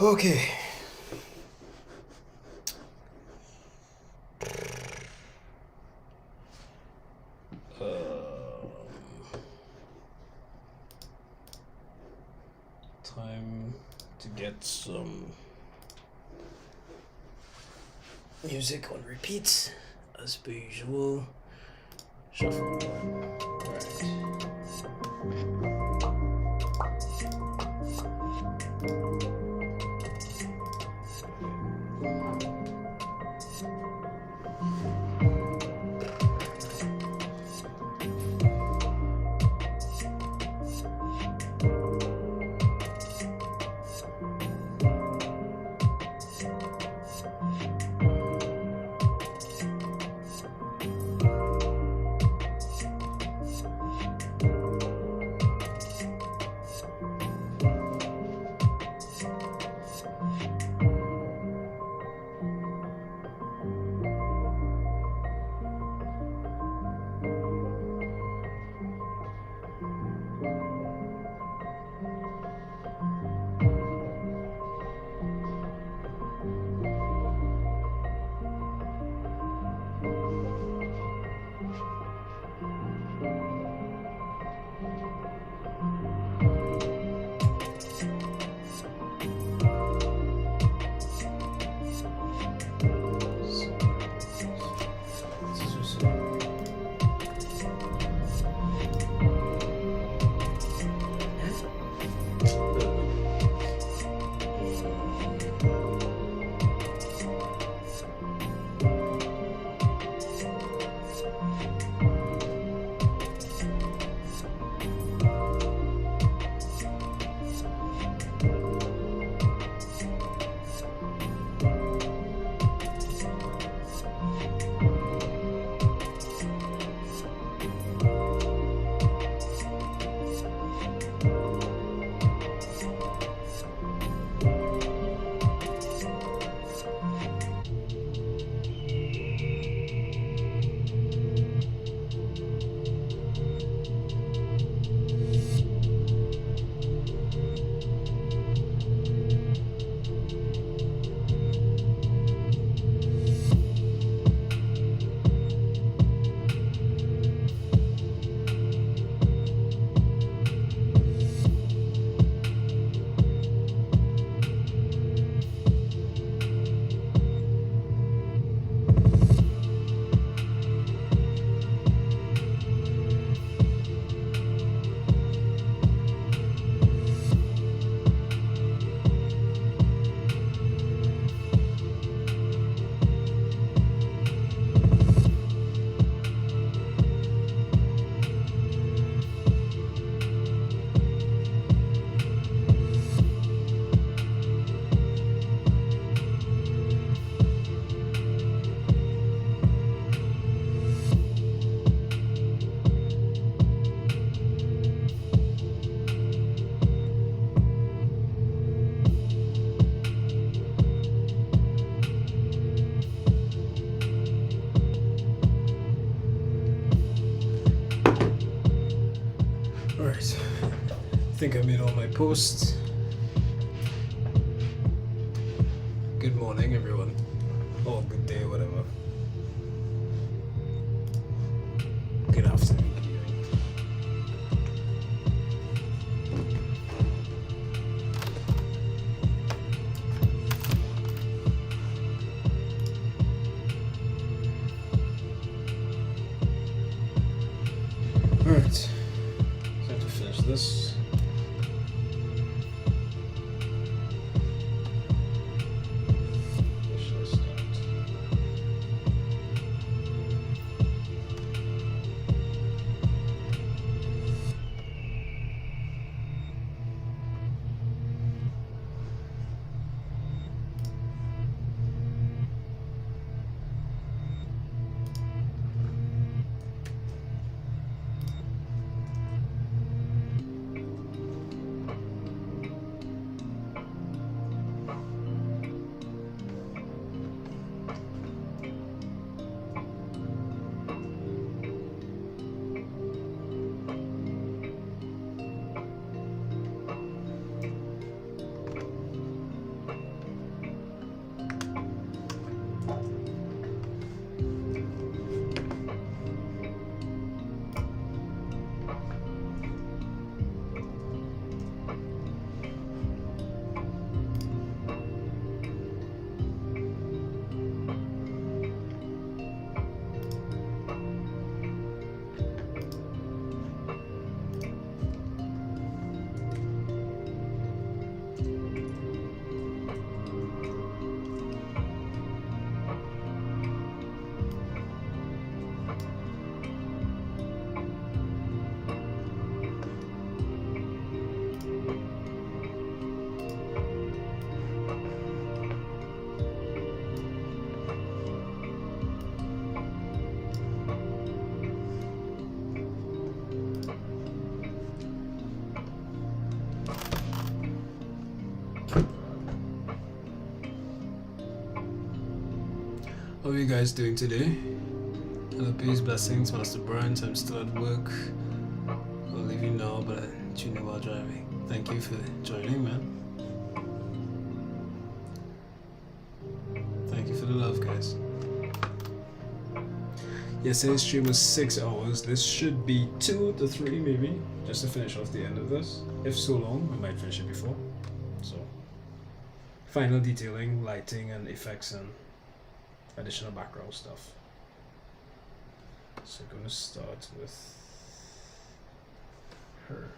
Okay. Time to get some music on repeat, as per usual. Shuffle. Alright. Alright, I think I made all my posts. Good morning, everyone. Or good day, whatever. Good afternoon, good evening. Alright. This. Where should I start? How are you guys doing today? Hello, peace, blessings, Master Burns. I'm still at work. I'll leave you now, but I tune in while driving. Thank you for joining, man. Thank you for the love, guys. Yesterday's stream was 6 hours. This should be 2 to 3, maybe, just to finish off the end of this. If so long, we might finish it before. So, final detailing, lighting, and effects, and additional background stuff. So, I'm going to start with her.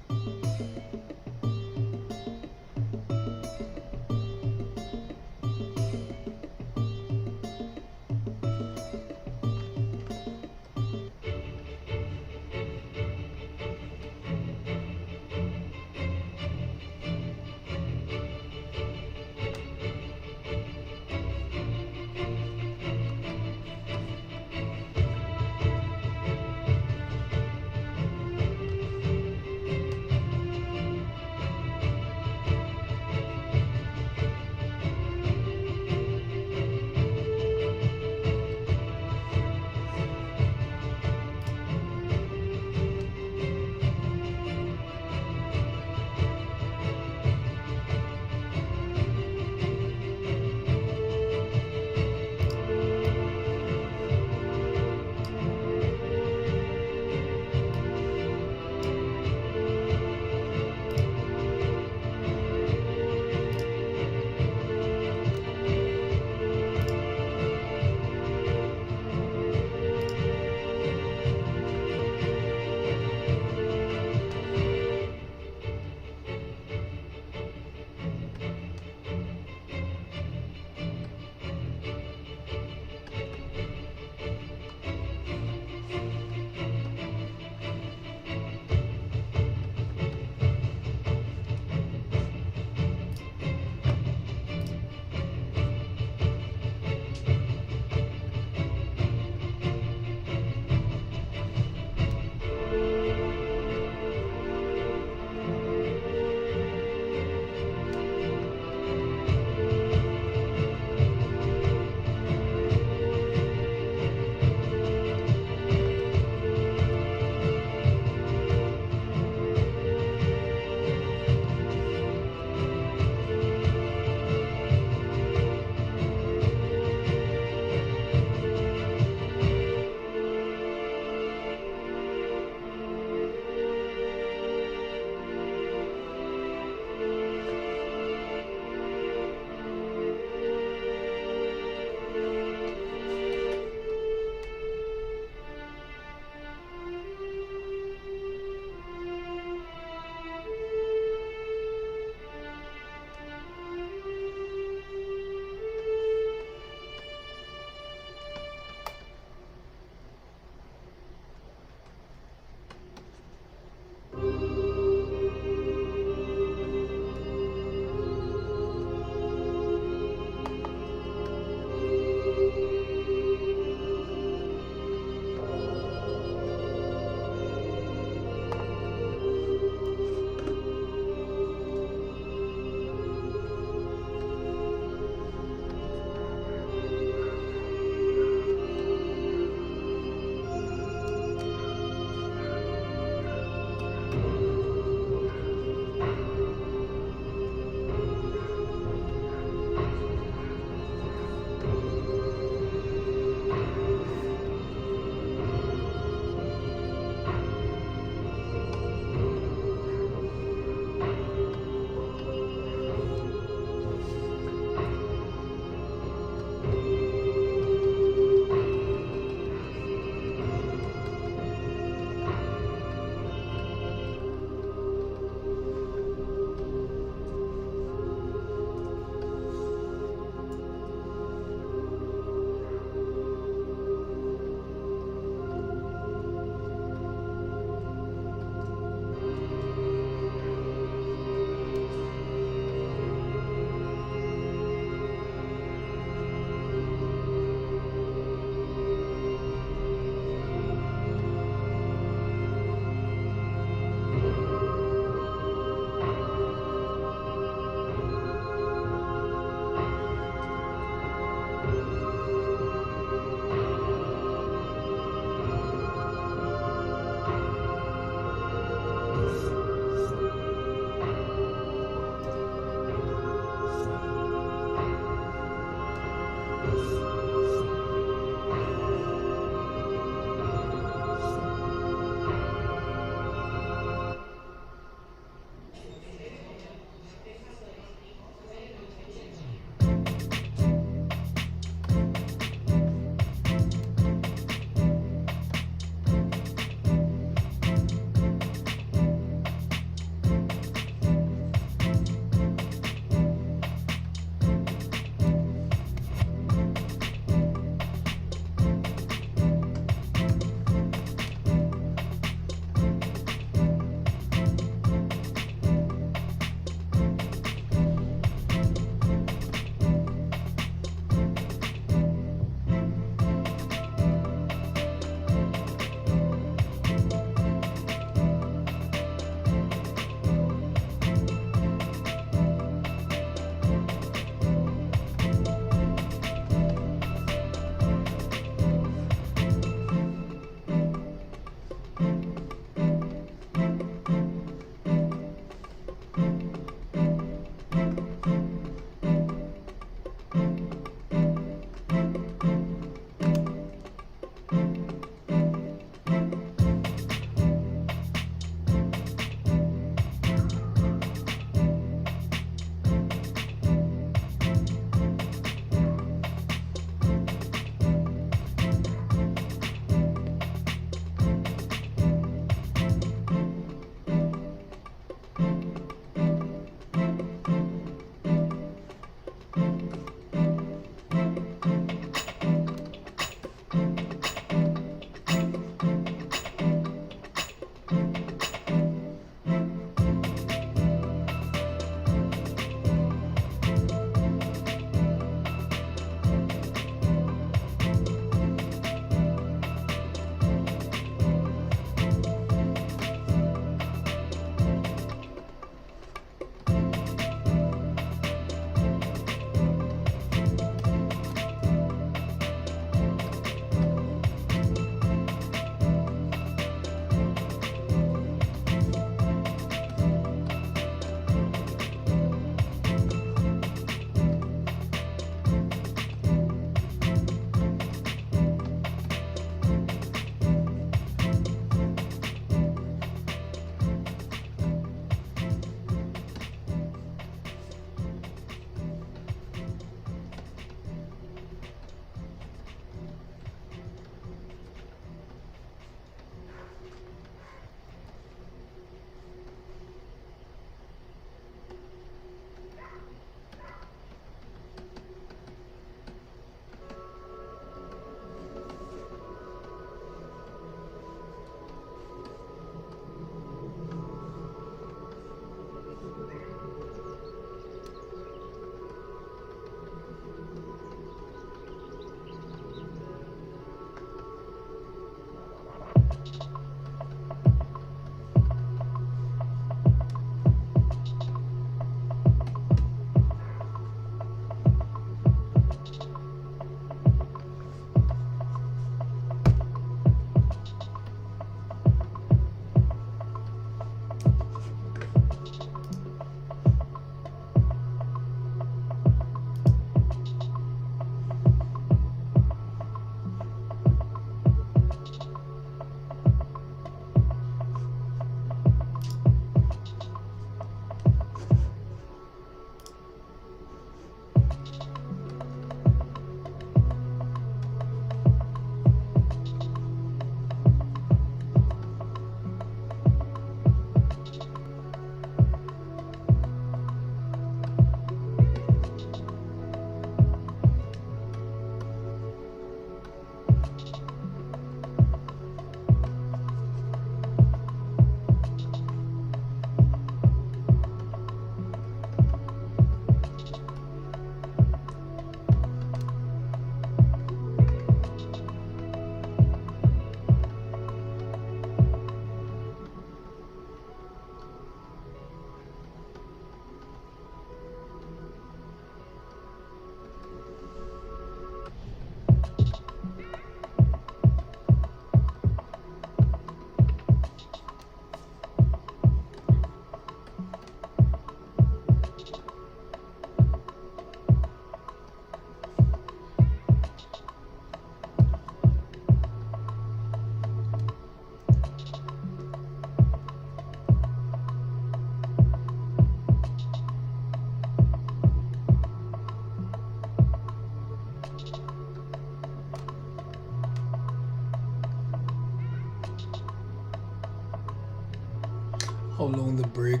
how long the break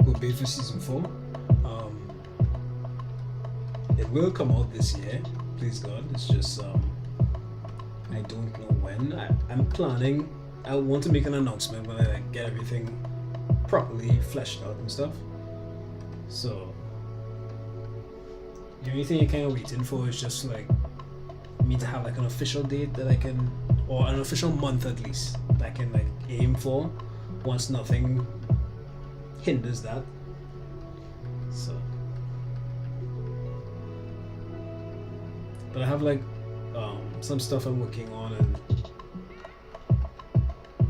will be for season 4. It will come out this year, please God. It's just I don't know when. I'm planning. I want to make an announcement when I get everything properly fleshed out and stuff. So the only thing you're kind of waiting for is just like me to have like an official date that I can, or an official month at least, that I can like aim for once nothing hinders that. So, but I have like some stuff I'm working on, and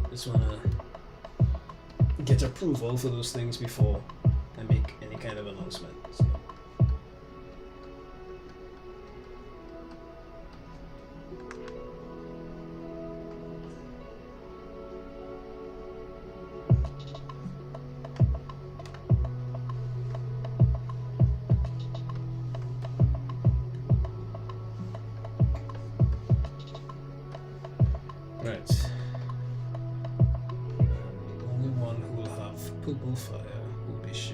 just wanna get approval for those things before I make any kind of announcement. So. Right. The only one who will have purple fire will be she.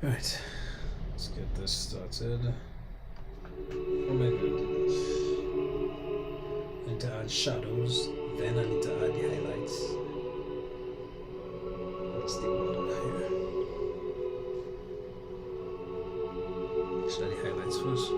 Alright, let's get this started. Oh my goodness. I need to add shadows, then I need to add the highlights. Let's do one here. Should I add the highlights first?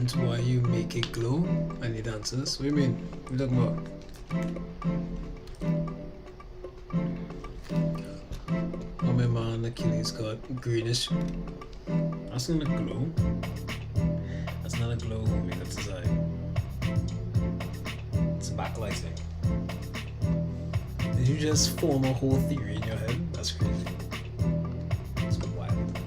learned why you make it glow? I need answers. What do you mean? What are you talking about? Oh, my man Achilles got greenish. That's not a glow. That's not a glow, homie. That's his eye. It's backlighting. Did you just form a whole theory in your head? That's crazy. That's wild.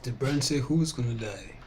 Did Brand say who's gonna die?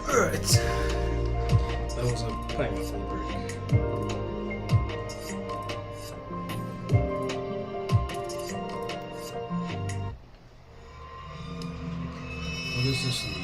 Alright. That was a pineapple break. What does this need?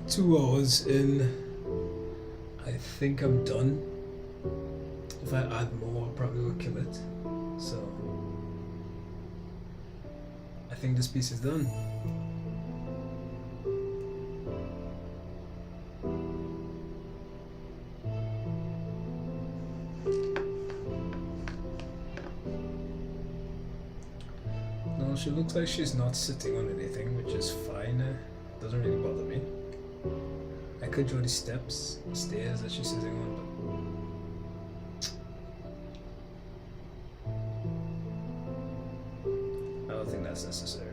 2 hours in. I think I'm done. If I add more, I'll probably will kill it. So I think this piece is done. No, she looks like she's not sitting on anything, which is fine. Doesn't really bother me. I could draw the stairs that she's sitting on, but I don't think that's necessary.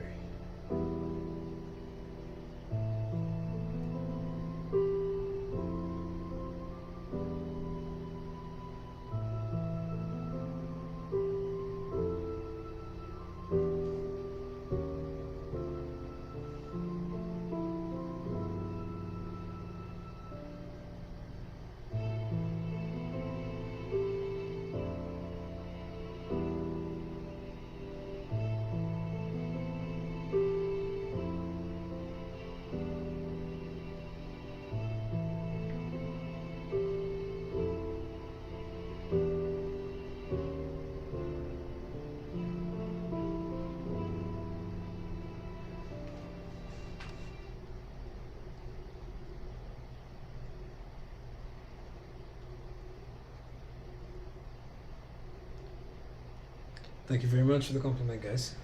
Thank you very much for the compliment, guys.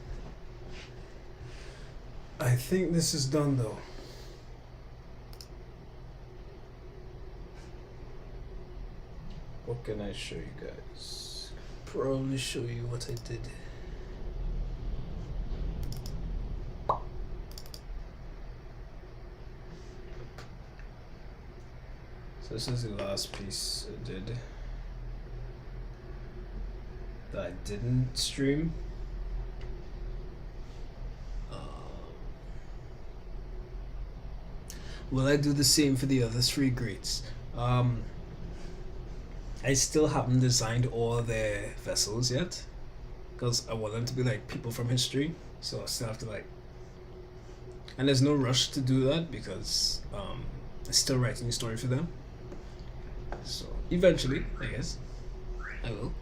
I think this is done though. What can I show you guys? Probably show you what I did. So this is the last piece I did that I didn't stream. Will I do the same for the other 3 greats? I still haven't designed all their vessels yet, because I want them to be like people from history, so I still have to like, and there's no rush to do that because I'm still writing a story for them. So eventually, I guess, I will.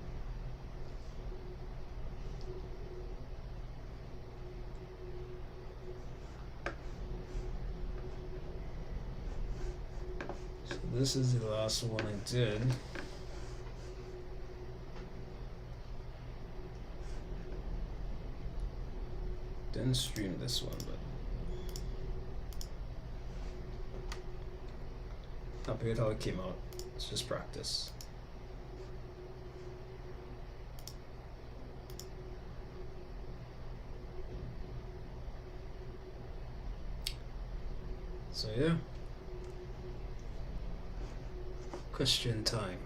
So this is the last one I did. Didn't stream this one, but happy with how it came out. It's just practice. So yeah, question time.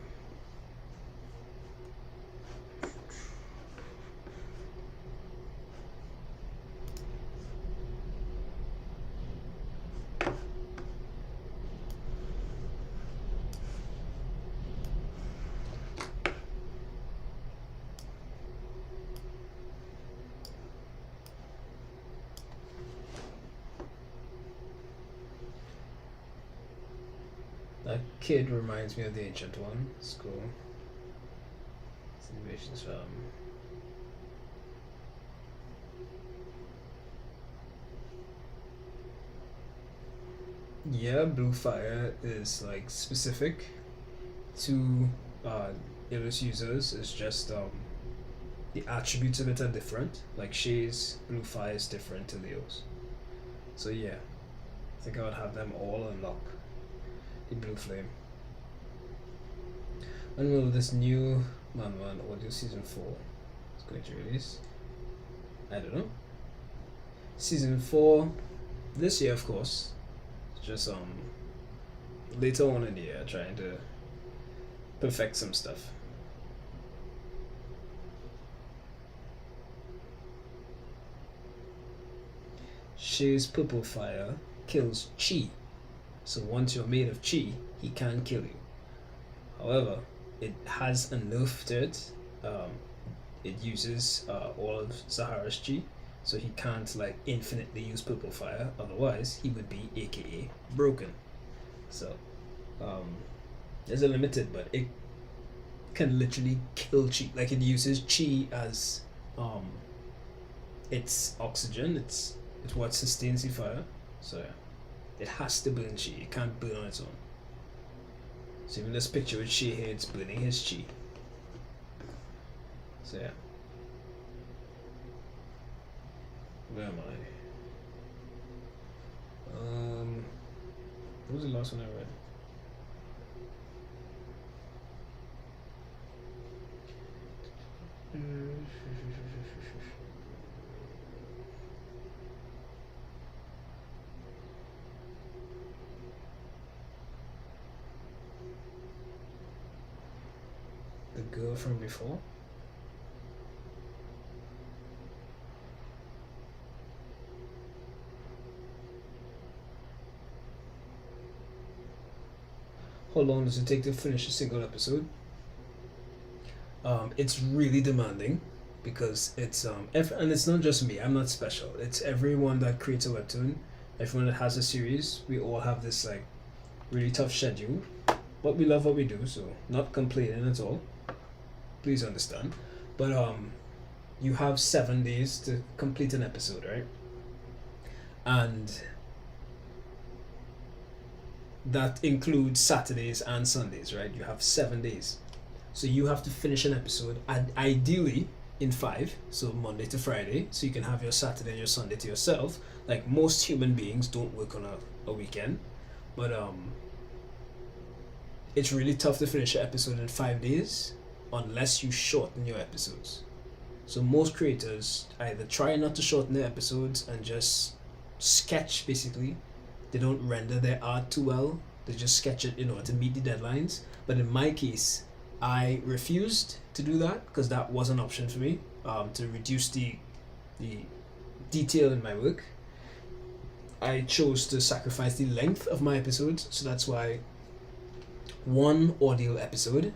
That kid reminds me of the ancient one. It's cool. It's innovations from. Yeah, blue fire is like specific to Ilios users. It's just the attributes of it are different. Like Shay's blue fire is different to Leo's. So yeah, I think I would have them all unlock the blue flame. When will this new Man Audio Season 4 is going to release? I don't know. Season 4 this year, of course. Just later on in the year, trying to perfect some stuff. Shay's purple fire kills chi. So once you're made of chi, he can't kill you. However, it has a nerf to it. It uses all of Zahara's chi, so he can't like infinitely use purple fire. Otherwise, he would be AKA broken. So there's a limited, but it can literally kill chi. Like it uses chi as its oxygen. It's what sustains the fire. So yeah, it has to burn chi. It can't burn on its own. So even this picture with chi here, it's burning his chi. So yeah. Where am I? What was the last one I read? The girl from before? How long does it take to finish a single episode? It's really demanding because it's and it's not just me. I'm not special. It's everyone that creates a webtoon, everyone that has a series. We all have this like really tough schedule, but we love what we do, so not complaining at all. Please understand. But you have 7 days to complete an episode, right? And that includes Saturdays and Sundays, right? You have 7 days. So you have to finish an episode, ideally in 5, so Monday to Friday, so you can have your Saturday and your Sunday to yourself. Like most human beings don't work on a weekend, but it's really tough to finish an episode in 5 days unless you shorten your episodes. So most creators either try not to shorten their episodes and just sketch basically. They don't render their art too well. They just sketch it in order to meet the deadlines. But in my case, I refused to do that because that was an option for me, to reduce the detail in my work. I chose to sacrifice the length of my episodes, so that's why one audio episode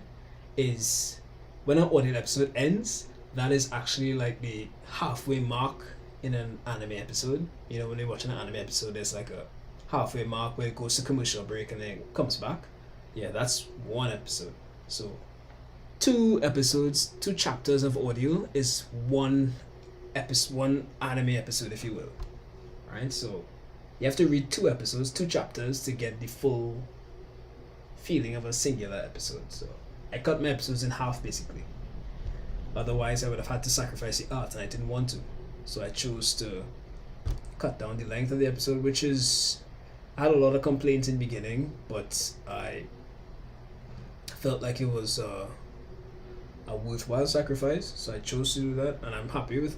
is, when an audio episode ends, that is actually like the halfway mark in an anime episode. You know, when you're watching an anime episode, there's like a halfway mark where it goes to commercial break and then it comes back. Yeah, that's one episode. So 2 episodes, 2 chapters of audio is one anime episode, if you will. Right? So you have to read 2 episodes, 2 chapters to get the full feeling of a singular episode. So I cut my episodes in half basically. Otherwise I would have had to sacrifice the art and I didn't want to. So I chose to cut down the length of the episode, which is, I had a lot of complaints in the beginning, but I felt like it was a worthwhile sacrifice, so I chose to do that, and I'm happy with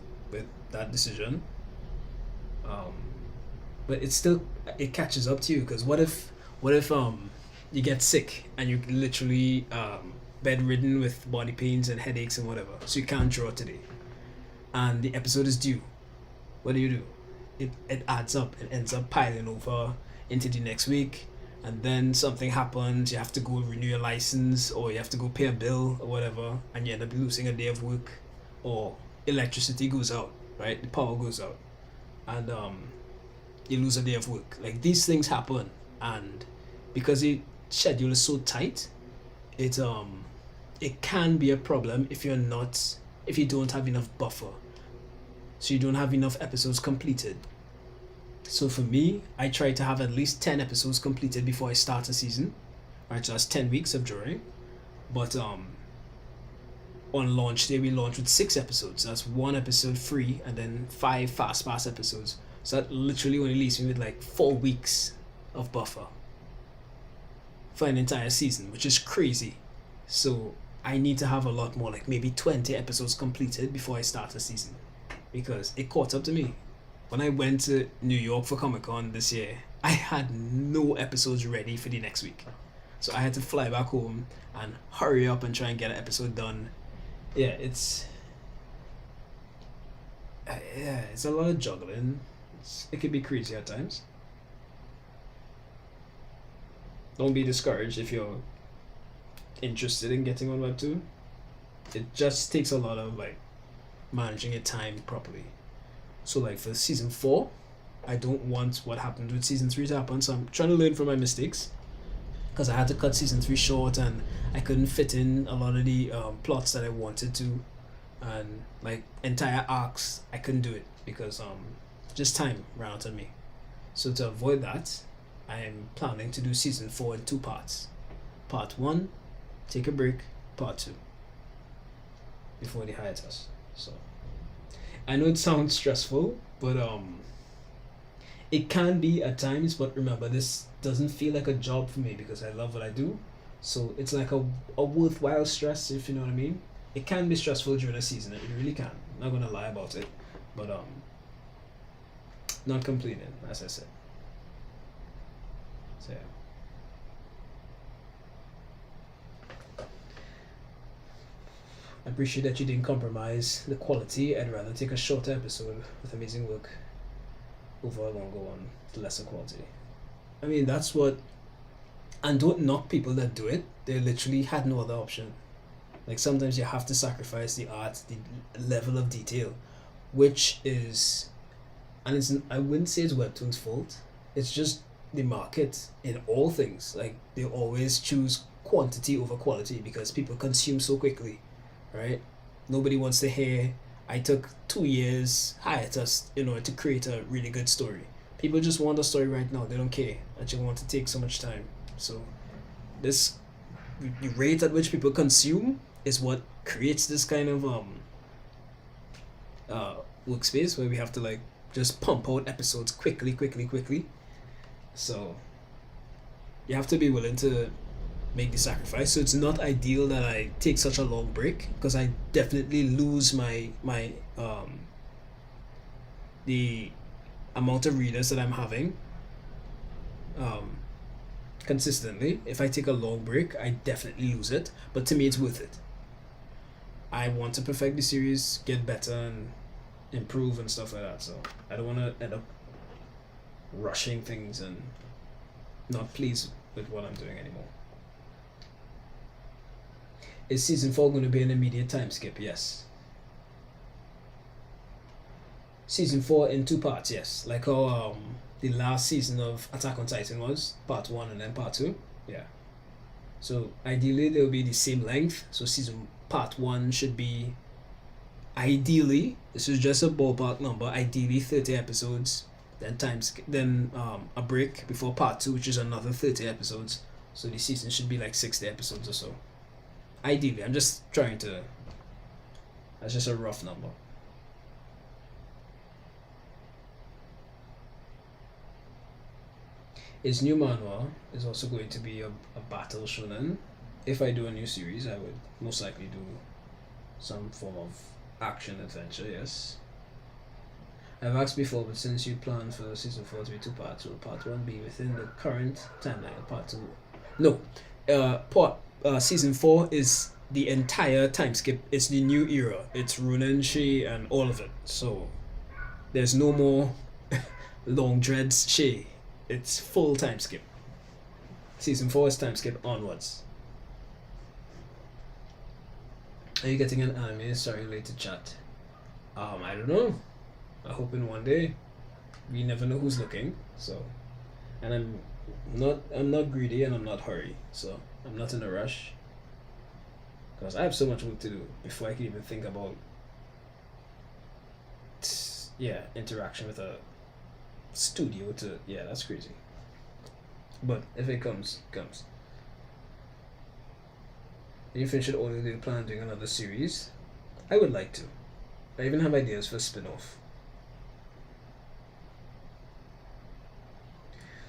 that decision. But it catches up to you, because what if you get sick and you're literally bedridden with body pains and headaches and whatever, so you can't draw today, and the episode is due. What do? It adds up. It ends up piling over into the next week, and then something happens, you have to go renew your license, or you have to go pay a bill or whatever, and you end up losing a day of work, or electricity goes out, right? The power goes out, and you lose a day of work. Like, these things happen, and because the schedule is so tight, it can be a problem if you don't have enough buffer, so you don't have enough episodes completed. So for me, I try to have at least 10 episodes completed before I start a season. Right, so that's 10 weeks of drawing. But on launch day, we launch with 6 episodes. That's 1 episode free and then 5 fast pass episodes. So that literally only leaves me with like 4 weeks of buffer for an entire season, which is crazy. So I need to have a lot more, like maybe 20 episodes completed before I start a season, because it caught up to me. When I went to New York for Comic-Con this year, I had no episodes ready for the next week. So I had to fly back home and hurry up and try and get an episode done. Yeah, it's a lot of juggling. It can be crazy at times. Don't be discouraged if you're interested in getting on webtoon. It just takes a lot of like managing your time properly. So like for season 4, I don't want what happened with season 3 to happen, so I'm trying to learn from my mistakes. because I had to cut season 3 short, and I couldn't fit in a lot of the plots that I wanted to, and like entire arcs I couldn't do it because just time ran out on me. So to avoid that, I am planning to do season 4 in 2 parts. Part 1, take a break. Part 2, before the hiatus. So I know it sounds stressful, but it can be at times. But remember, this doesn't feel like a job for me because I love what I do. So it's like a worthwhile stress, if you know what I mean. It can be stressful during a season. It really can. I'm not gonna lie about it, but not complaining, as I said. So yeah. I appreciate that you didn't compromise the quality. I'd rather take a shorter episode with amazing work over a longer one with lesser quality. I mean, that's what. And don't knock people that do it. They literally had no other option. Like sometimes you have to sacrifice the art, the level of detail, which is, and I wouldn't say it's Webtoon's fault. It's just the market in all things. Like they always choose quantity over quality because people consume so quickly, right? Nobody wants to hear, I took 2 years hiatus in order to create a really good story. People just want a story right now. They don't care that you want to take so much time. So this, the rate at which people consume is what creates this kind of workspace where we have to like just pump out episodes quickly. So you have to be willing to make the sacrifice. So it's not ideal that I take such a long break because I definitely lose my the amount of readers that I'm having consistently. If I take a long break, I definitely lose it, but to me it's worth it. I want to perfect the series, get better and improve and stuff like that, so I don't want to end up rushing things and not pleased with what I'm doing anymore. Is season 4 going to be an immediate time skip? Yes. Season 4 in 2 parts, yes. Like how the last season of Attack on Titan was, part 1 and then part 2. Yeah. So ideally they'll be the same length. So part 1 should be, ideally, this is just a ballpark number, ideally 30 episodes, then a break before part 2, which is another 30 episodes. So the season should be like 60 episodes or so. Ideally, I'm just trying to, that's just a rough number. His new manhwa is also going to be a battle shonen. If I do a new series, I would most likely do some form of action adventure, yes. I've asked before, but since you plan for season 4 to be 2 parts, will part 1 be within the current timeline of part 2? No. Season 4 is the entire time skip. It's the new era. It's Runenshi and all of it. So there's no more long dreads Shay. It's full time skip. Season 4 is time skip onwards. Are you getting an anime? Sorry, late to chat. I don't know. I hope in one day. We never know who's looking. So, and I'm not greedy and I'm not hurry. So I'm not in a rush. Because I have so much work to do before I can even think about interaction with a studio to, that's crazy. But if it comes. Do you think should only do plan on doing another series? I would like to. I even have ideas for a spin-off.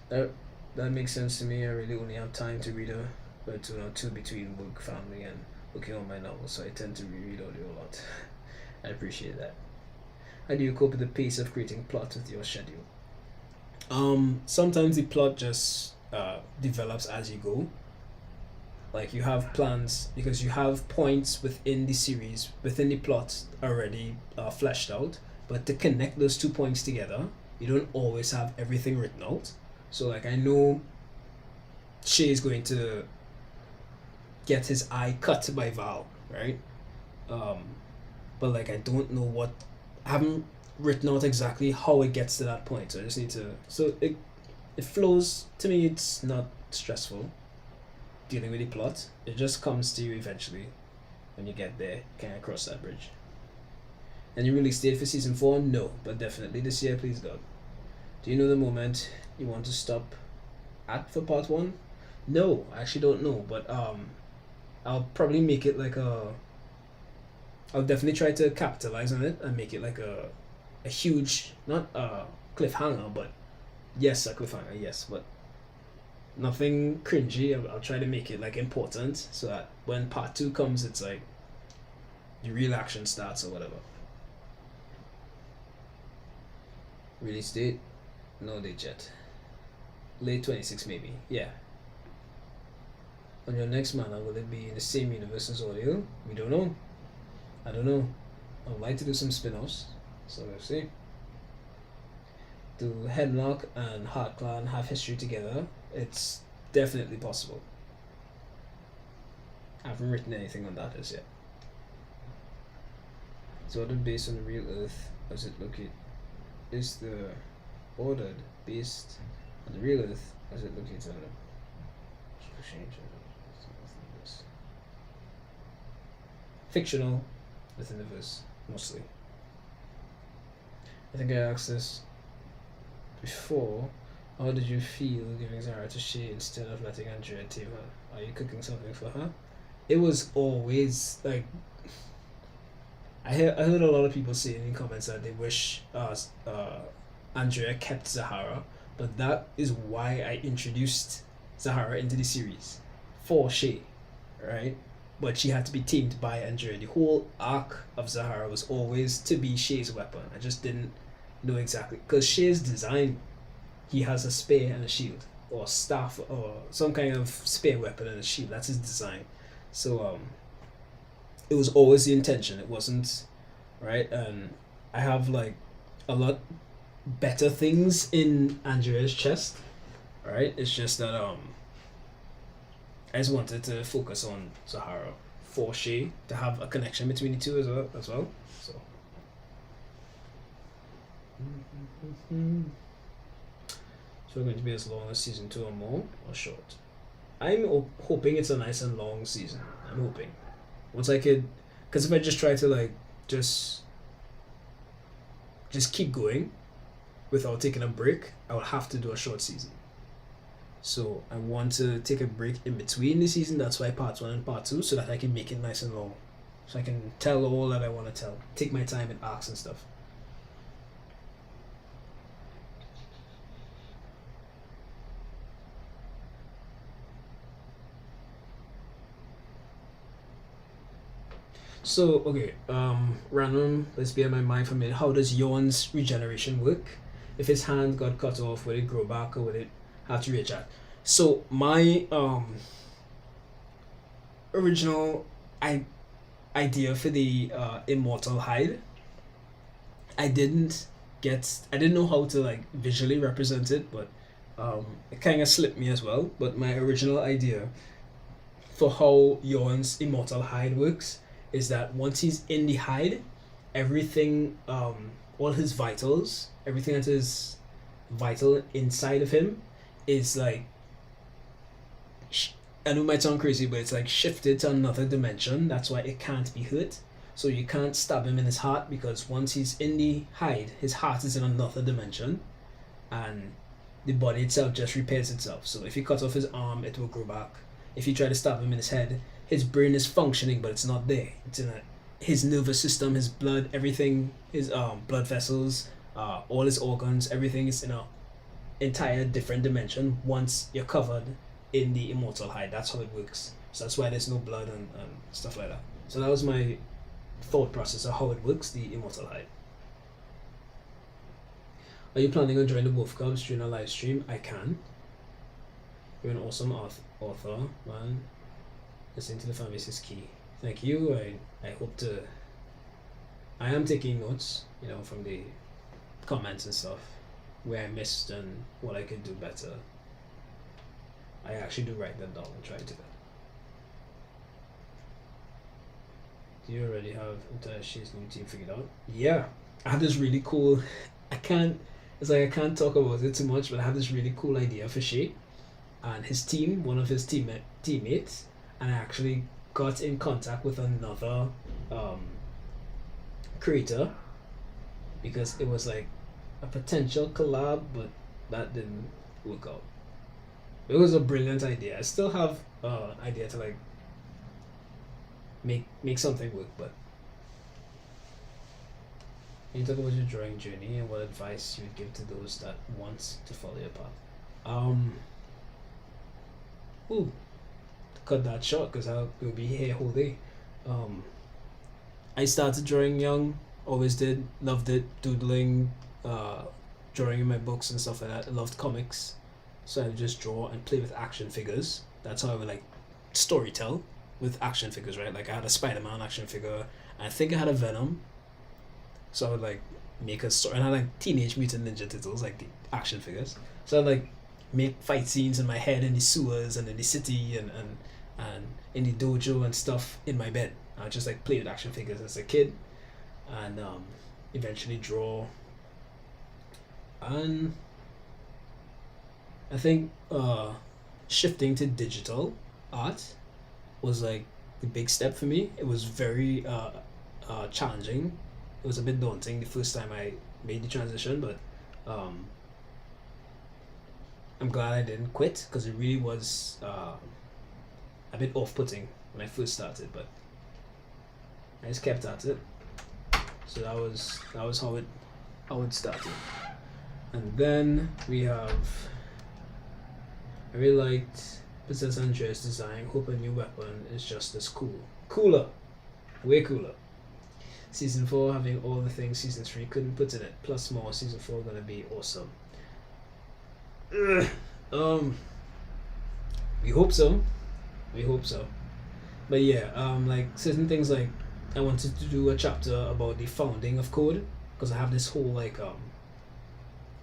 That makes sense to me. I really only have time to read a webtoon or 2 between work, family, and working on my novel, so I tend to reread audio a lot. I appreciate that. How do you cope with the pace of creating plot with your schedule? Sometimes the plot just develops as you go. Like you have plans because you have points within the series, within the plot already fleshed out, but to connect those 2 points together, you don't always have everything written out. So like I know Shay is going to get his eye cut by Val, right? But like I don't know I haven't written out exactly how it gets to that point, so I just need to, so it flows. To me it's not stressful. dealing with the plot. It just comes to you eventually when you get there, kind of cross that bridge. And you release date for season 4? No, but definitely this year, please God. Do you know the moment you want to stop at for part 1? No, I actually don't know, but I'll probably make it like I'll definitely try to capitalize on it and make it like a huge, not a cliffhanger, but yes, a cliffhanger, yes, but nothing cringy. I'll try to make it like important so that when part 2 comes, it's like the real action starts or whatever. Release date? No date yet. Late 26 maybe, yeah. On your next mana, will it be in the same universe as Audio? We don't know. I don't know. I would like to do some spin-offs, so we'll see. Do Hemlock and Heart Clan have history together? It's definitely possible. I haven't written anything on that as yet. It's ordered based on the real Earth as it located. Is the ordered based on the real Earth as it locates on it? Fictional within the verse, mostly. I think I asked this before. How did you feel giving Zara to Shay instead of letting Andrea tame her? Are you cooking something for her? It was always like I heard a lot of people saying in comments that they wish Andrea kept Zahara, but that is why I introduced Zahara into the series for Shay, right? But she had to be tamed by Andrea. The whole arc of Zahara was always to be Shay's weapon. I just didn't know exactly because Shay's design, he has a spear and a shield, or staff, or some kind of spear weapon and a shield. That's his design. So it was always the intention. It wasn't right. And I have like a lot better things in Andrea's chest. Right. It's just that I just wanted to focus on Zahara for Shay to have a connection between the two as well. So. So we're going to be as long as season 2 or more, or short. I'm hoping it's a nice and long season. I'm hoping. Once I could, because if I just try to like just keep going without taking a break, I will have to do a short season. So I want to take a break in between the season. That's why part 1 and part 2, so that I can make it nice and long. So I can tell all that I want to tell. Take my time in arcs and stuff. So okay, random. Let's be in my mind for a minute. How does Yawn's regeneration work? If his hand got cut off, would it grow back or would it have to recharge? So my original idea for the immortal hide, I didn't know how to like visually represent it, but it kind of slipped me as well. But my original idea for how Yawn's immortal hide works is that once he's in the hide, everything, all his vitals, everything that is vital inside of him is like, I know it might sound crazy, but it's like shifted to another dimension. That's why it can't be hurt. So you can't stab him in his heart, because once he's in the hide, his heart is in another dimension, and the body itself just repairs itself. So if you cut off his arm, it will grow back. If you try to stab him in his head, his brain is functioning, but it's not there. It's in his nervous system, his blood, everything, his blood vessels, all his organs, everything is in a entire different dimension once you're covered in the immortal hide. That's how it works. So that's why there's no blood and stuff like that. So that was my thought process of how it works, the immortal hide. Are you planning on joining the Wolf Cubs during a live stream? I can. You're an awesome author, man. Listening to the fan base is key. Thank you. I hope to. I am taking notes, from the comments and stuff, where I missed and what I could do better. I actually do write them down and try to do that. Do you already have entire Shay's new team figured out? Yeah, I have this really cool. I can't talk about it too much, but I have this really cool idea for Shay. and his team, one of his teammates, and I actually got in contact with another um, creator because it was like a potential collab, but that didn't work out. It was a brilliant idea. I still have idea to like make something work, but you talk about your drawing journey and what advice you would give to those that want to follow your path. Ooh, cut that short because we'll be here whole day. Um, I started drawing young, always did, loved it, doodling, drawing in my books and stuff like that. I loved comics, so I would just draw and play with action figures. That's how I would like storytell with action figures, right? Like I had a Spider-Man action figure, and I think I had a Venom. So I would like make a story, and I had like Teenage Mutant Ninja Turtles, like the action figures. So I'd like make fight scenes in my head in the sewers and in the city and in the dojo and stuff in my bed. I would just like play with action figures as a kid, and eventually draw. And I think shifting to digital art was like the big step for me. It was very challenging. It was a bit daunting the first time I made the transition, but I'm glad I didn't quit because it really was a bit off-putting when I first started, but I just kept at it. So that was how it started. And then we have, I really liked Princess Andrea's design. Hope a new weapon is just as cooler, way cooler. Season 4 having all the things Season 3 couldn't put in it, plus more. Season 4 gonna be awesome. We hope so. But yeah, like certain things, like I wanted to do a chapter about the founding of Code because I have this whole like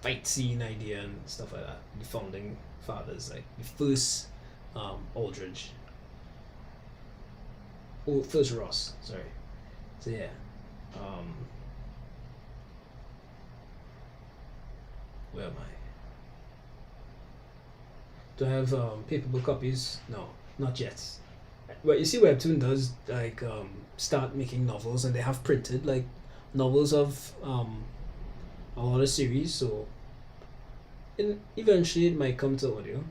fight scene idea and stuff like that. The founding fathers, like the first Aldridge, first Ross. Sorry. So yeah. Where am I? Do I have paperback copies? No, not yet. But you see, Webtoon does like start making novels, and they have printed like novels of a lot of series. So, eventually, it might come to audio.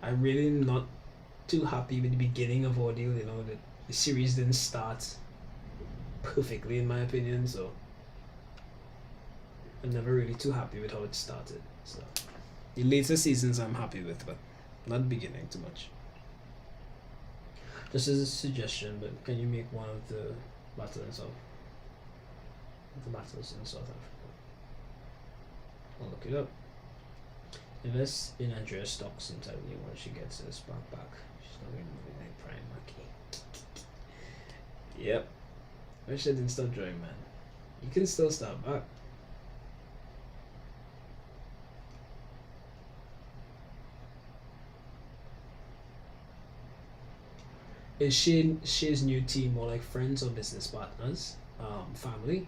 I'm really not too happy with the beginning of audio. You know, the series didn't start perfectly, in my opinion. So, I'm never really too happy with how it started. So. The later seasons I'm happy with, but not the beginning too much. This is a suggestion, but can you make one of the battles in South Africa? I'll look it up. Invest in Andrea's stocks in Taiwan when she gets her spark back. She's not going to move like Prime Maki. Yep. I wish I didn't stop drawing, man. You can still start back. Is Shay's new team more like friends or business partners? Family?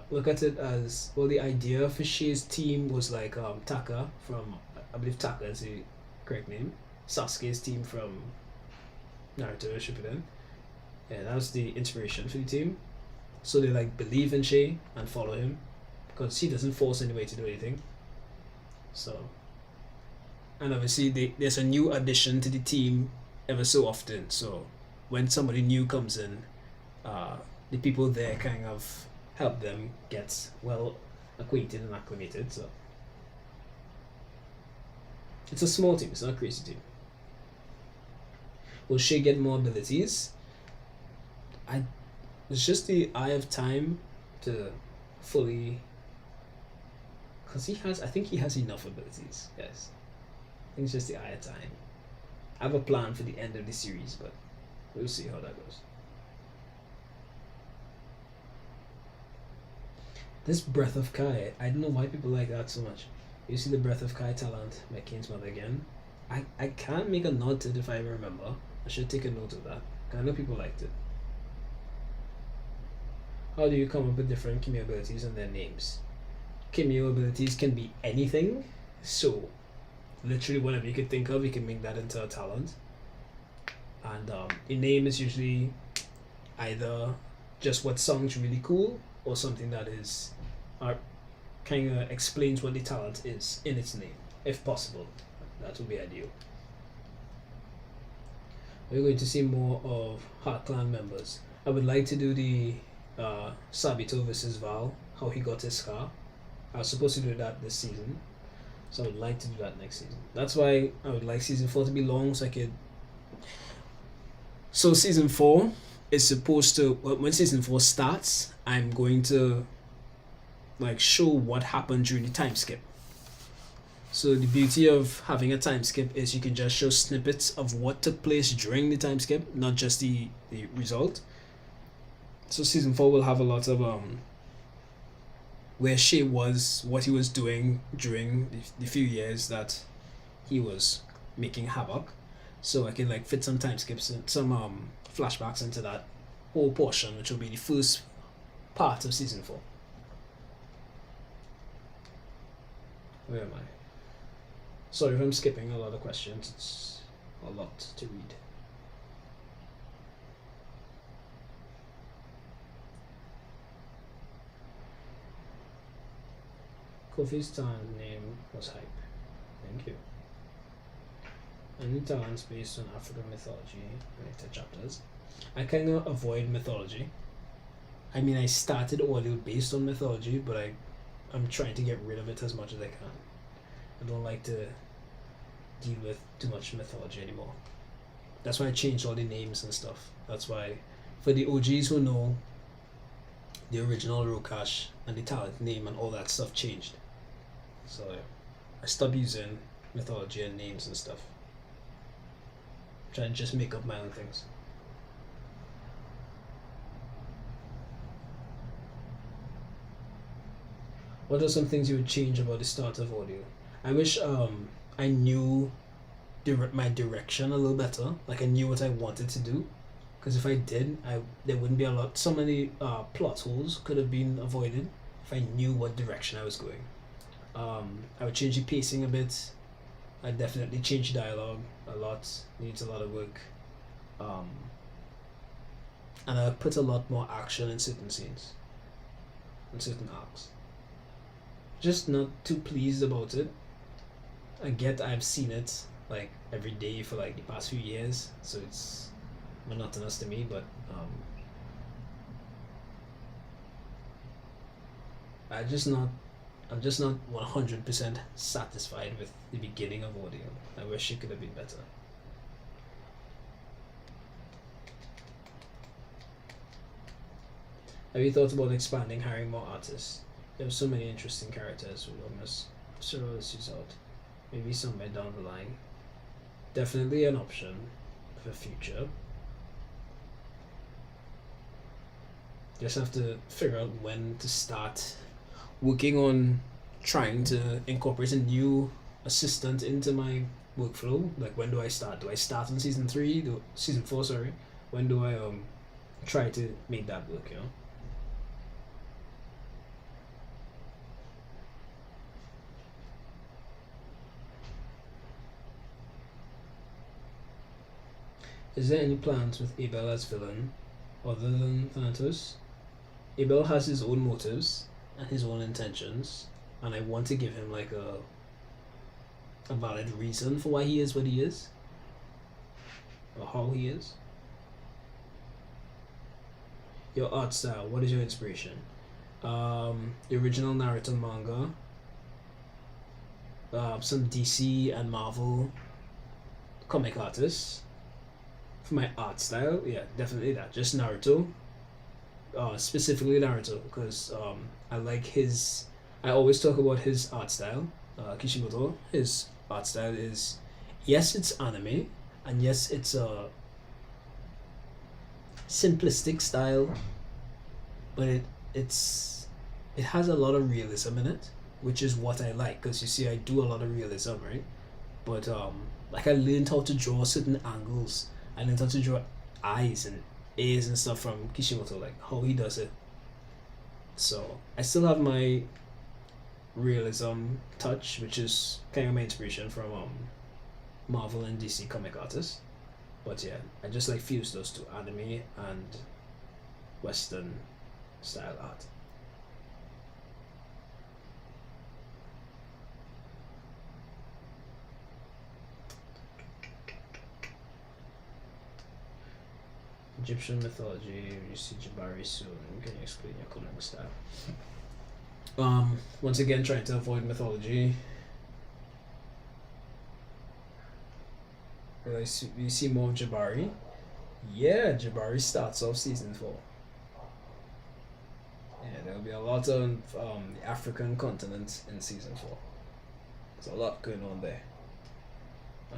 Look at it as, well, the idea for Shay's team was like Taka from, I believe Taka is the correct name, Sasuke's team from Naruto Shippuden. Yeah, that was the inspiration for the team. So they like believe in Shay and follow him because he doesn't force anybody to do anything. So. And obviously there's a new addition to the team ever so often. So when somebody new comes in, the people there kind of help them get well acquainted and acclimated. So it's a small team, it's not a crazy team. Will Shay get more abilities? It's just the eye of time to fully, because I think he has enough abilities, yes. It's just the eye of time. I have a plan for the end of the series, but we'll see how that goes. This Breath of Kai, I don't know why people like that so much. You see the Breath of Kai talent by Kane's mother again. I can't make a note to it if I remember. I should take a note of that. I know people liked it. How do you come up with different Kimi abilities and their names? cameo abilities can be anything. So literally whatever you could think of, you can make that into a talent. And a name is usually either just what sounds really cool or something that is kind of explains what the talent is in its name, if possible. That would be ideal. We're going to see more of Heart Clan members. I would like to do the Sabito versus Val, how he got his scar. I was supposed to do that this season, so I would like to do that next season. That's why I would like season 4 to be long, so I could. So season 4 is supposed to, when season 4 starts, I'm going to like show what happened during the time skip. So the beauty of having a time skip is you can just show snippets of what took place during the time skip, not just the result. So season 4 will have a lot of where Shay was, what he was doing during the few years that he was making havoc. So I can like fit some time skips and some flashbacks into that whole portion, which will be the first part of season 4. Where am I? Sorry if I'm skipping a lot of questions, it's a lot to read. Kofi's talent name was hype. Thank you. Any talents based on African mythology related chapters. I kind of avoid mythology. I mean, I started audio based on mythology, but I'm trying to get rid of it as much as I can. I don't like to deal with too much mythology anymore. That's why I changed all the names and stuff. That's why, for the OGs who know, the original Rokash and the talent name and all that stuff changed. So I stopped using mythology and names and stuff. Try and just make up my own things. What are some things you would change about the start of audio? I wish I knew my direction a little better. Like I knew what I wanted to do. Because if I did, there wouldn't be a lot. So many plot holes could have been avoided if I knew what direction I was going. I would change the pacing a bit. I'd definitely change dialogue a lot. Needs a lot of work. And I'd put a lot more action in certain scenes. In certain arcs. Just not too pleased about it. I've seen it like every day for like the past few years, so it's monotonous to me, but I'm just not 100% satisfied with the beginning of audio. I wish it could have been better. Have you thought about expanding, hiring more artists? There are so many interesting characters with almost several issues out. Maybe somewhere down the line. Definitely an option for future. Just have to figure out when to start working on trying to incorporate a new assistant into my workflow. Like when do I start? Do I start on season 4, sorry. When do I try to make that work, you know? Is there any plans with Abel as villain other than Thanatos? Abel has his own motives and his own intentions, and I want to give him like a valid reason for why he is what he is, or how he is. Your art style, what is your inspiration? The original Naruto manga, some DC and Marvel comic artists. For my art style, yeah, definitely that. Just Naruto. Specifically Naruto, because I like his. I always talk about his art style. Kishimoto, his art style is, yes, it's anime, and yes, it's a simplistic style, but it has a lot of realism in it, which is what I like. Because you see, I do a lot of realism, right? But like I learned how to draw certain angles. I learned how to draw eyes and ears and stuff from Kishimoto, like how he does it. So I still have my realism touch, which is kind of my inspiration from Marvel and DC comic artists. But yeah, I just like fuse those two, anime and Western style art. Egyptian mythology, you see Jabari soon. Can you explain your coloring style? Once again, trying to avoid mythology. You see more of Jabari. Yeah, Jabari starts off season 4. Yeah, there'll be a lot of the African continent in season 4. There's a lot going on there.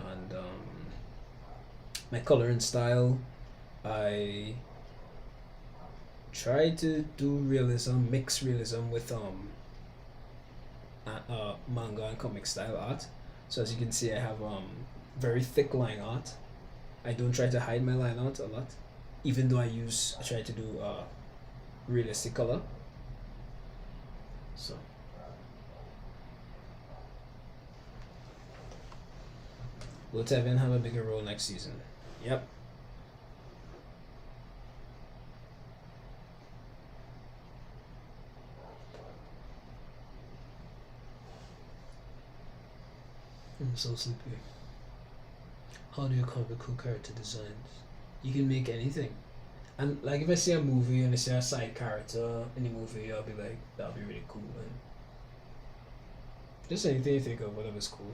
And my coloring style, I try to do realism, mix realism with manga and comic style art. So as you can see, I have very thick line art. I don't try to hide my line art a lot, even though I try to do realistic color. So will Tevin have a bigger role next season? Yep. I'm so sleepy. How do you cover cool character designs? You can make anything. And like if I see a movie and I see a side character in the movie, I'll be like, that'll be really cool. And just anything you think of, whatever's cool.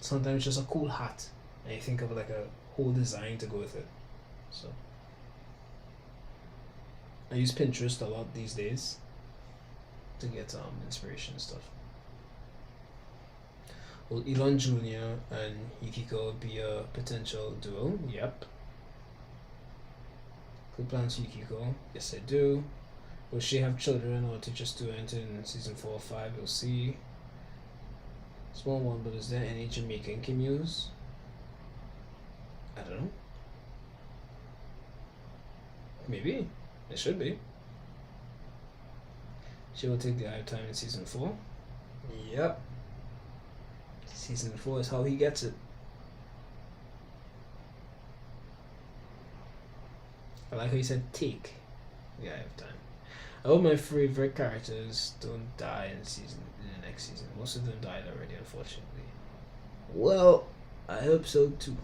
Sometimes just a cool hat, and you think of like a whole design to go with it. So I use Pinterest a lot these days to get inspiration and stuff. Will Elon Jr. and Yukiko be a potential duo? Yep. Good plans for Yukiko? Yes, I do. Will she have children or to just do it in season 4 or 5? We'll see. Small one, but is there any Jamaican cameos? I don't know. Maybe. There should be. She will take the eye time in season 4? Yep. Season 4 is how he gets it. I like how you said take. Yeah, I have time. I hope my favorite characters don't die in the next season. Most of them died already, unfortunately. Well, I hope so too.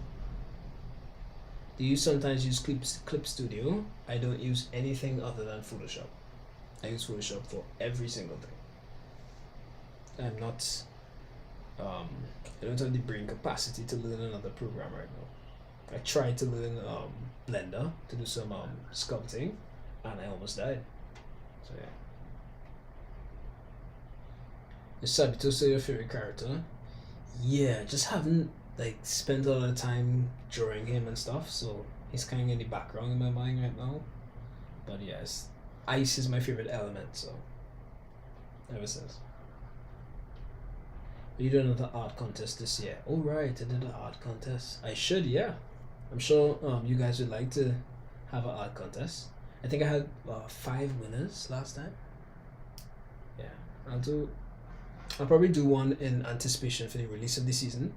Do you sometimes use Clip Studio? I don't use anything other than Photoshop. I use Photoshop for every single thing. I'm not I don't have the brain capacity to learn another program right now. I tried to learn Blender to do some sculpting, and I almost died. So yeah. Is Sabito your favorite character? Yeah, just haven't like spent a lot of time drawing him and stuff, so he's kind of in the background in my mind right now. But yes, ice is my favorite element, so ever since. You did another art contest this year. Oh right, I did an art contest. I should, yeah. I'm sure you guys would like to have an art contest. I think I had 5 winners last time. Yeah, I'll probably do one in anticipation for the release of the season.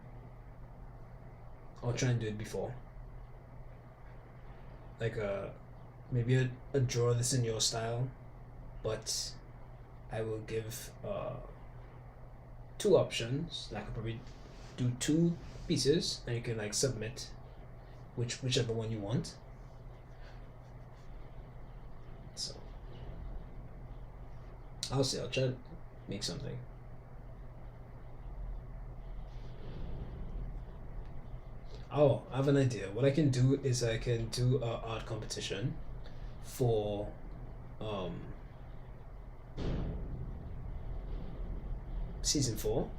I'll try and do it before. Like maybe a draw this in your style, but I will give 2 options. I could probably do 2 pieces, and you can like submit whichever one you want. So I'll see. I'll try to make something. Oh, I have an idea. What I can do is I can do an art competition for season 4,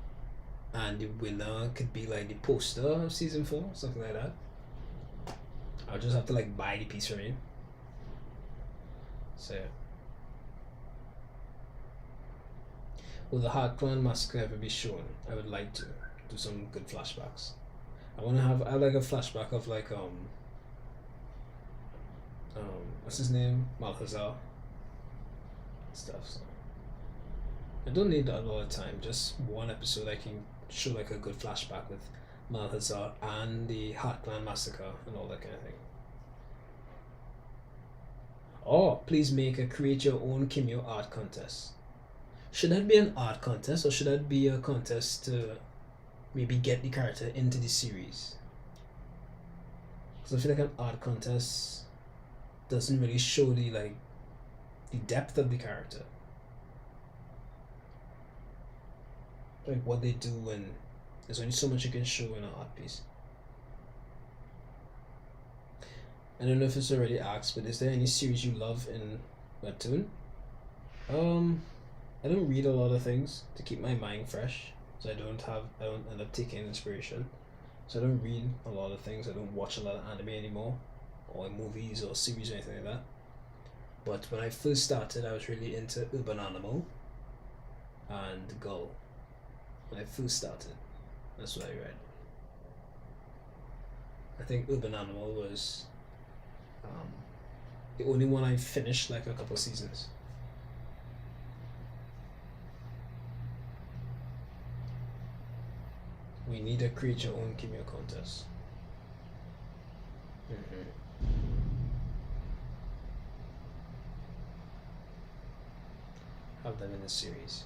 and the winner could be like the poster of season 4, something like that. I'll just have to like buy the piece from you. So will the Hard Clan Massacre ever be shown? I would like to do some good flashbacks. I have like a flashback of like what's his name, Malhazar stuff. So I don't need a lot of time. Just one episode I can show like a good flashback with Malhazar and the Heartland massacre and all that kind of thing. Or please make a create your own cameo art contest. Should that be an art contest or should that be a contest to maybe get the character into the series? Because I feel like an art contest doesn't really show the depth of the character. Like what they do, and there's only so much you can show in an art piece. I don't know if it's already asked, but is there any series you love in webtoon? I don't read a lot of things to keep my mind fresh, so I don't end up taking inspiration. So I don't read a lot of things. I don't watch a lot of anime anymore, or movies or series or anything like that. But when I first started, I was really into Urban Animal and Gull. When I first started, that's what I read. I think Urban Animal was the only one I finished like a couple seasons. We need to create your own cameo contest. Have them in the series.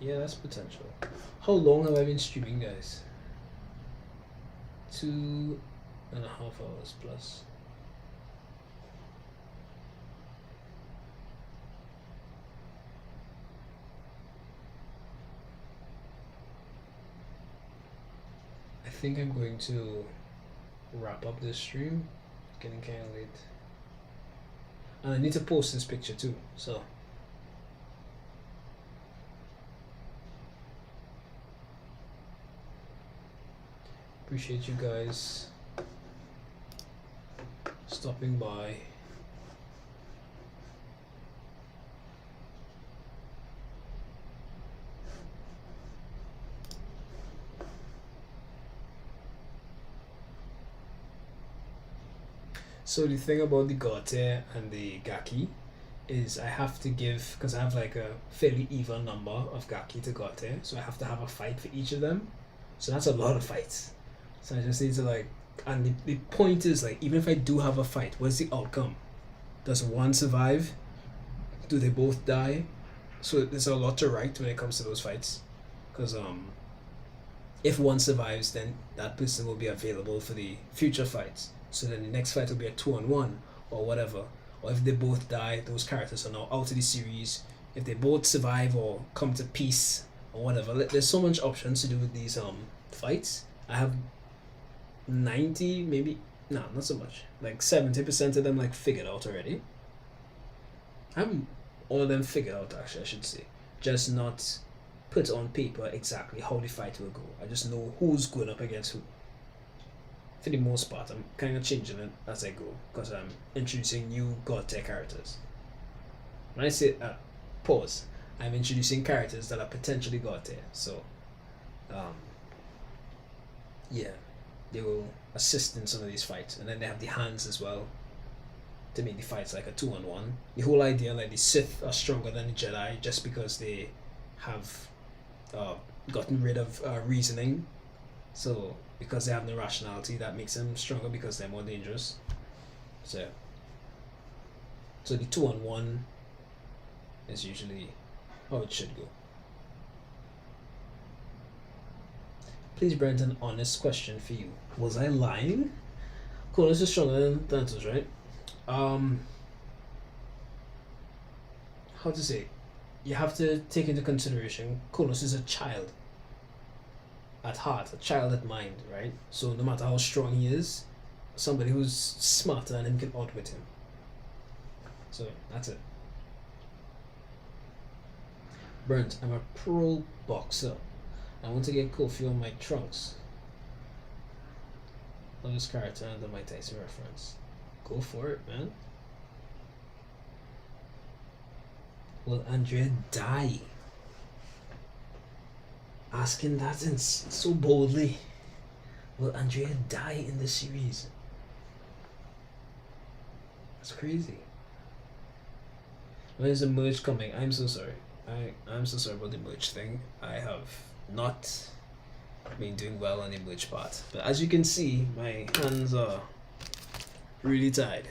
Yeah, that's potential. How long have I been streaming, guys? 2.5 hours plus. I think I'm going to wrap up this stream. It's getting kind of late. And I need to post this picture too, so. Appreciate you guys stopping by. So the thing about the Gote and the Gaki is I have to give, because I have like a fairly even number of Gaki to Gote, so I have to have a fight for each of them. So that's a lot of fights. So I just need to and the point is even if I do have a fight, what's the outcome? Does one survive? Do they both die? So there's a lot to write when it comes to those fights. Because if one survives, then that person will be available for the future fights. So then the next fight will be a 2-on-1 or whatever. Or if they both die, those characters are now out of the series. If they both survive or come to peace or whatever, there's so much options to do with these fights. I have 90, maybe, no, not so much. 70% of them figured out already. I have all of them figured out actually, I should say. Just not put on paper exactly how the fight will go. I just know who's going up against who. For the most part, I'm kind of changing it as I go because I'm introducing new God tier characters. When I say pause, I'm introducing characters that are potentially God tier. So, yeah, they will assist in some of these fights, and then they have the hands as well to make the fights like a 2-on-1. The whole idea the Sith are stronger than the Jedi just because they have gotten rid of reasoning. So because they have no rationality, that makes them stronger because they're more dangerous. So the 2-on-1 is usually how it should go. Please, Brent, an honest question for you. Was I lying? Cronus is stronger than Thanatos, right? How to say? You have to take into consideration Cronus is a child at heart, a child at mind, right? So no matter how strong he is, somebody who's smarter than him can outwit him. So that's it. Brent, I'm a pro boxer. I want to get Kofi on my trunks. Love this character under my Tyson reference. Go for it, man. Will Andrea die? Asking that so boldly. Will Andrea die in this series? That's crazy. When is the merge coming? I'm so sorry. I'm so sorry about the merch thing. I have not been doing well on the merch part. But as you can see, my hands are really tied.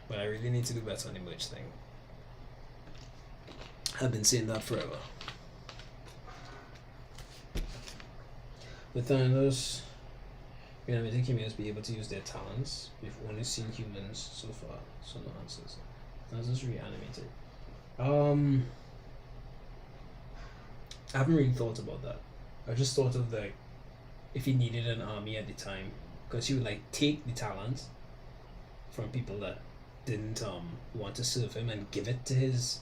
But I really need to do better on the merch thing. I've been saying that forever. With Thanos, animated cameos be able to use their talents. We've only seen humans so far, so no answers. Thanos is reanimated. I haven't really thought about that. I just thought of like if he needed an army at the time, because he would like take the talent from people that didn't want to serve him and give it to his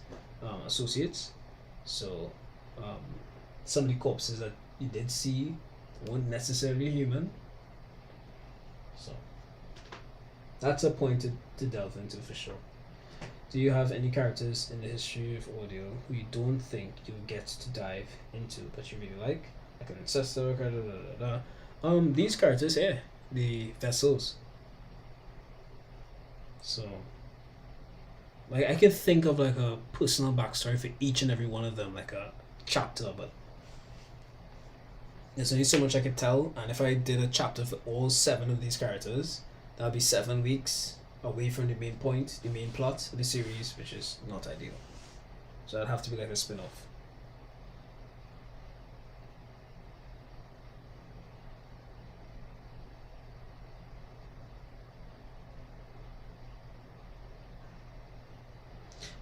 associates. So some of the corpses that you did see weren't necessarily human. So that's a point to delve into for sure. Do you have any characters in the history of audio who you don't think you'll get to dive into but you really like an ancestor? These characters here, the Vessels. So like I can think of like a personal backstory for each and every one of them, like a chapter, but there's only so much I could tell, and if I did a chapter for all 7 of these characters, that'd be 7 weeks away from the main point, the main plot of the series, which is not ideal. So that'd have to be like a spin-off.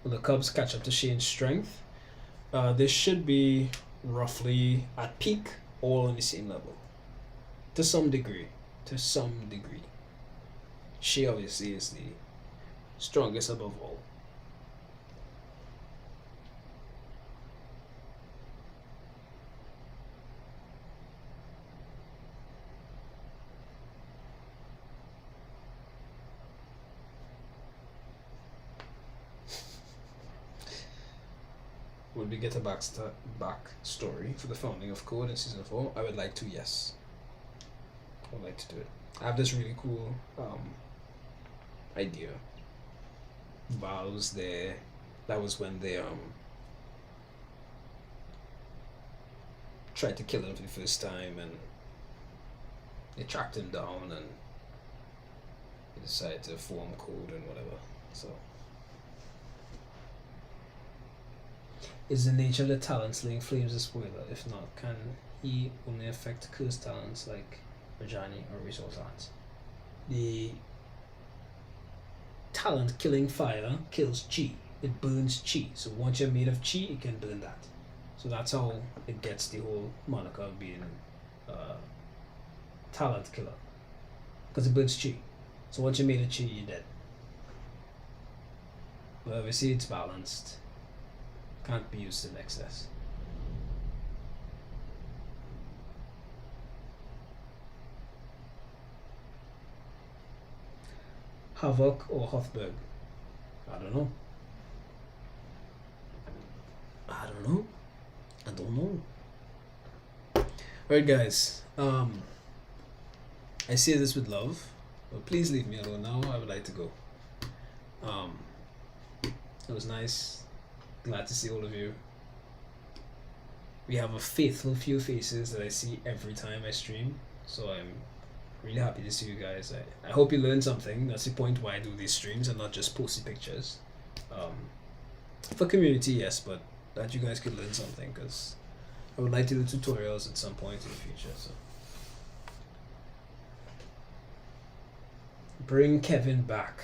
Will the Cubs catch up to Shane's strength? They should be roughly at peak, all on the same level. To some degree. She obviously is the strongest above all. Would we get a backstory for the founding of Code in season 4? I would like to, yes. I would like to do it. I have this really cool idea. Val was there. That was when they tried to kill him for the first time, and they tracked him down, and they decided to form Code and whatever. So is the nature of the talents laying flames a spoiler? If not, can he only affect cursed talents like Rajani or resource talents? The talent killing fire kills chi. It burns chi. So once you're made of chi, it can burn that. So that's how it gets the whole moniker of being talent killer. Because it burns chi. So once you're made of chi, you're dead. But obviously it's balanced. Can't be used in excess. Havoc or Hothberg? I don't know. Alright guys, I say this with love, but please leave me alone now. I would like to go. It was nice. Glad to see all of you. We have a faithful few faces that I see every time I stream, so I'm really happy to see you guys. I hope you learned something. That's the point why I do these streams and not just posting pictures. For community, yes, but that you guys could learn something, because I would like to do tutorials at some point in the future. So bring Kevin back.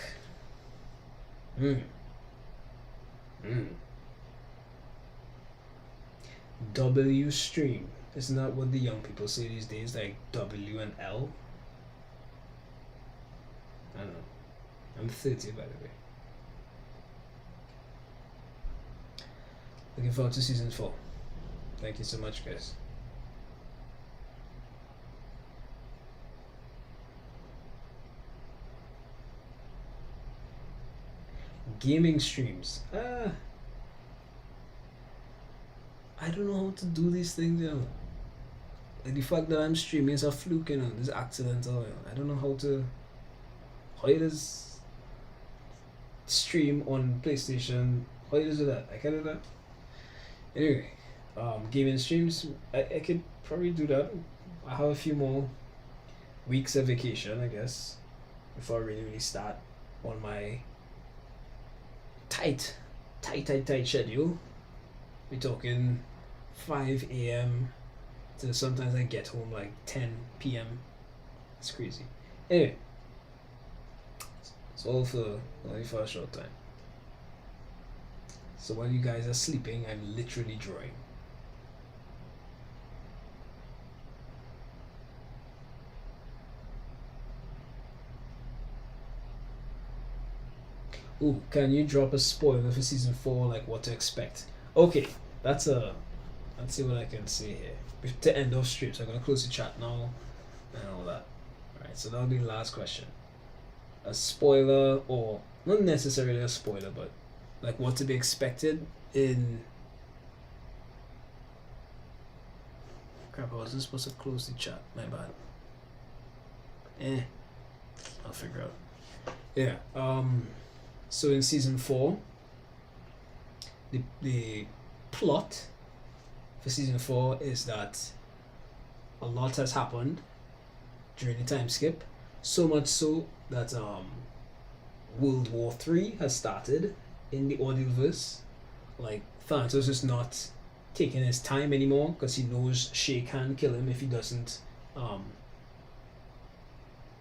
W stream. Isn't that what the young people say these days? Like W and L? I don't know. I'm 30 by the way. Looking forward to season 4. Thank you so much guys. Gaming streams. I don't know how to do these things, you know. Like the fact that I'm streaming is a fluke, you know. This is accidental, you know. I don't know how it is stream on PlayStation How do you do that? I can do that. Anyway, gaming streams. I could probably do that. I have a few more weeks of vacation, I guess, before I really start on my tight schedule. We're talking 5 a.m. to sometimes I get home like 10 p.m. It's crazy. Anyway, it's all for only for a short time. So while you guys are sleeping, I'm literally drawing. Ooh, can you drop a spoiler for season 4, like what to expect? Okay, that's a. Let's see what I can say here. To end off stream, so I'm gonna close the chat now and all that. Alright, so that'll be the last question. A spoiler, or not necessarily a spoiler, but like what to be expected in. Crap, I wasn't supposed to close the chat, my bad. I'll figure out. Yeah, so in season 4, the plot for season 4 is that a lot has happened during the time skip, so much so that World War 3 has started in the audioverse. Like Thanatos is not taking his time anymore because he knows Shay can kill him if he doesn't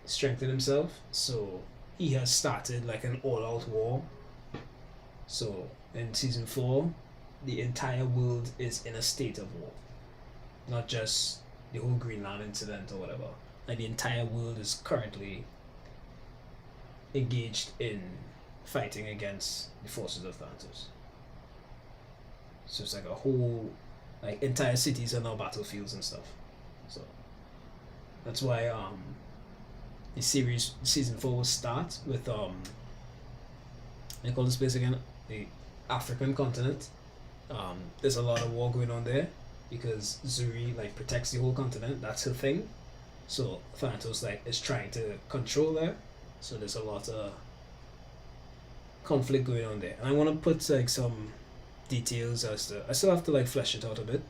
strengthen himself. So he has started like an all-out war. So in season 4, the entire world is in a state of war. Not just the whole Greenland incident or whatever. Like the entire world is currently engaged in fighting against the forces of Thanatos. So it's like a whole, like entire cities are now battlefields and stuff. So that's why the series season 4 will start with I call this place again, the African continent. There's a lot of war going on there because Zuri like protects the whole continent. That's her thing. So Thanatos like is trying to control there. So there's a lot of conflict going on there. And I want to put like some details as to, I still have to like flesh it out a bit,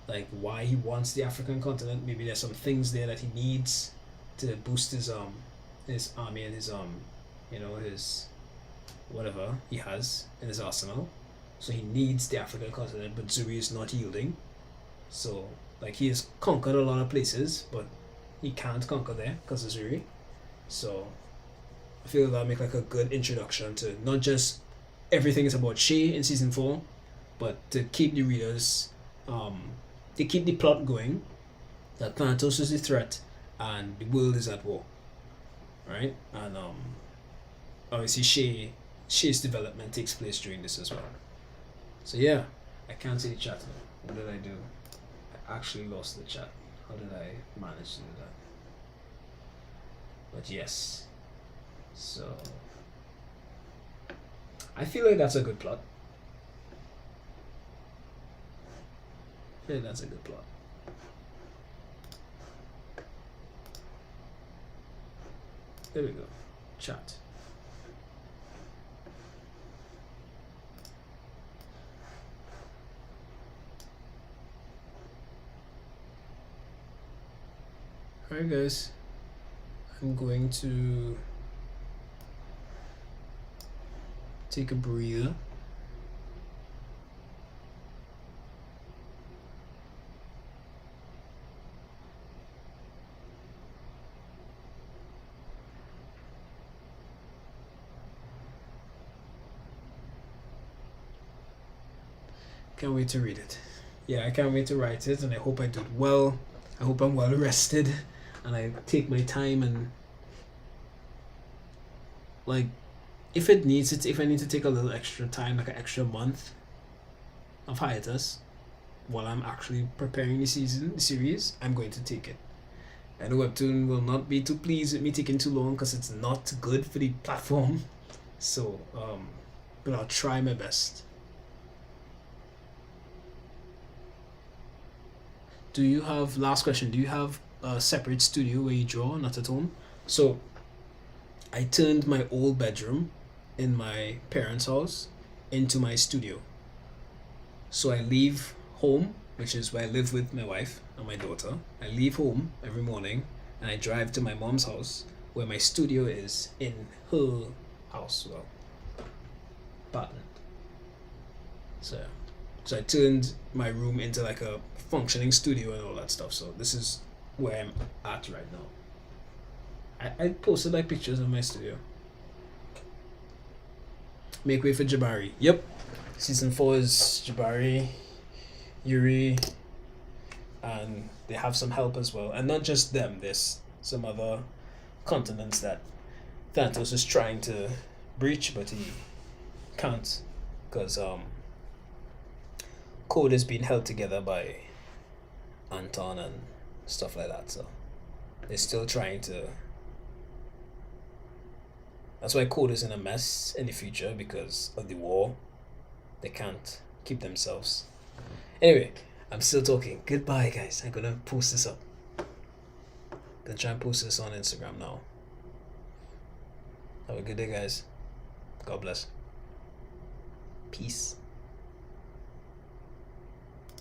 like why he wants the African continent. Maybe there's some things there that he needs to boost his army and his his whatever he has in his arsenal. So he needs the African continent, but Zuri is not yielding. So like he has conquered a lot of places, but he can't conquer there because of Zuri. So I feel that'll make like a good introduction to not just everything is about Shay in season 4, but to keep the readers, to keep the plot going, that Thanatos is the threat and the world is at war, right? And obviously Shay's development takes place during this as well. So yeah, I can't see the chat now. What did I do? I actually lost the chat. How did I manage to do that? But yes, so I feel like that's a good plot. I feel like that's a good plot. There we go. Chat. Alright guys, I'm going to take a breather. Can't wait to read it. Yeah, I can't wait to write it, and I hope I do it well. I hope I'm well rested and I take my time, and like if I need to take a little extra time, like an extra month of hiatus while I'm actually preparing the series, I'm going to take it. And the webtoon will not be too pleased with me taking too long because it's not good for the platform. So but I'll try my best. Do you have, last question, do you have a separate studio where you draw, not at home? So I turned my old bedroom in my parents' house into my studio. So I leave home, which is where I live with my wife and my daughter. I leave home every morning and I drive to my mom's house where my studio is in her house, well, apartment. So I turned my room into like a functioning studio and all that stuff. So this is where I'm at right now. I posted like pictures of my studio. Make way for Jabari. Yep. Season 4 is Jabari, Yuri, and they have some help as well. And not just them, there's some other continents that Thanatos is trying to breach, but he can't because code is being held together by Anton and stuff like that. So they're still trying to. That's why code is in a mess in the future because of the war. They can't keep themselves. Anyway, I'm still talking. Goodbye, guys. I'm gonna post this up. Gonna try and post this on Instagram now. Have a good day, guys. God bless. Peace.